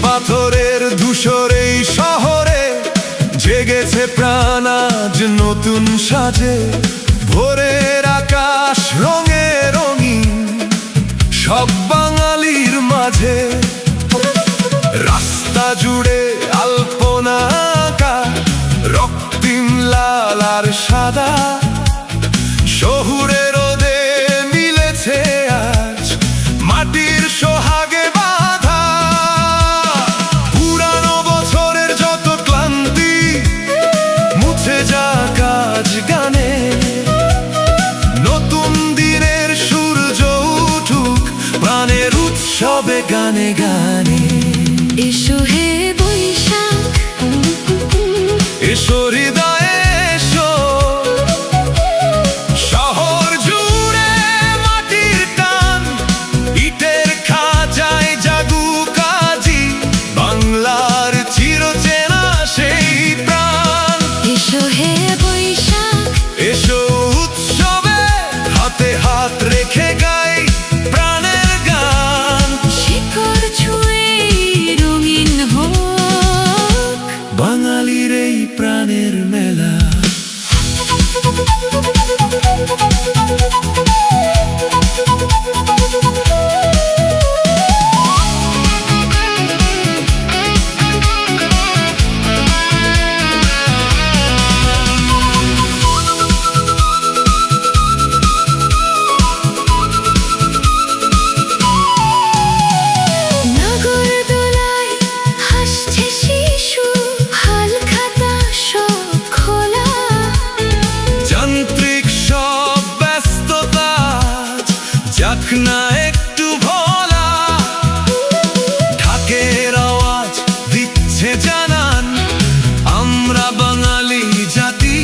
পাথরের ধূসর এই শহরে জেগেছে প্রাণ আজ নতুন সাজে। ভোরের আকাশ রঙে রঙিন সব বাঙালির মাঝে। রাস্তা জুড়ে আলপনা আঁকা রক্তিম লাল আর সাদা। শহুরে রোদে মিলেছে আজ মাটির সোহাগে বাঁধা। পুরানো বছরের যত ক্লান্তি মুছে যাক আজ গানে। নতুন দিনের সূর্য উঠুক প্রাণের উৎসবে গানে গানে। এসো হে বৈশাখ, এসো হৃদয়ে এসো। শহর জুড়ে মাটির টান, ইটের খাঁচায় জাগুক আজি বাংলার চিরচেনা সেই প্রাণ। এসো হে বৈশাখ, এসো উৎসবে হাতে হাত রেখে গাই প্রাণের গান। শিকড় ছুঁয়ে রঙিন হোক বাঙালির এই প্রাণের মেলা। নাগরদোলায় হাসছে শিশু, হালখাতা সব খোলা। যান্ত্রিক সব ব্যস্ততা যাক না একটু ভোলা। ঢাকের আওয়াজ দিচ্ছে জানান আমরা বাঙালি জাতি।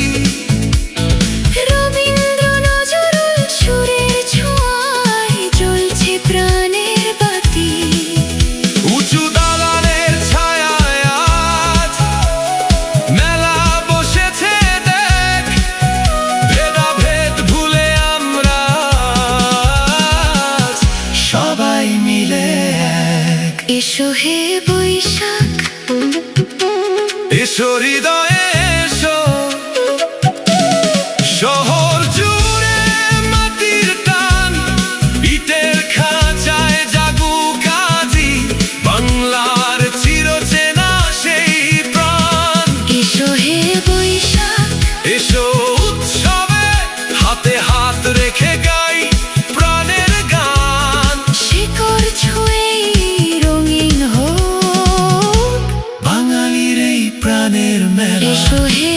রবীন্দ্র নজরুল সুরের ছোঁয়ায় জ্বলছে প্রাণের বাতি। উঁচু দালানের ছায়ায় আজ মেলা বসেছে দেখ। ভেদাভেদ ভুলে আমরা আজ সবাই মিলে এক। এসো হে বৈশাখ, এসো হৃদয়ে এসো। শহর জুড়ে মাটির টান, ইটের খাঁচায় জাগুক আজি বাংলার চিরচেনা সেই প্রাণ। এসো হে বৈশাখ, এসো উৎসবে হাতে হাত রেখে গাই প্রাণের গান। শিকড় ছুঁয়ে রঙিন হোক বাঙালির এই প্রাণের মেলা। এসো হে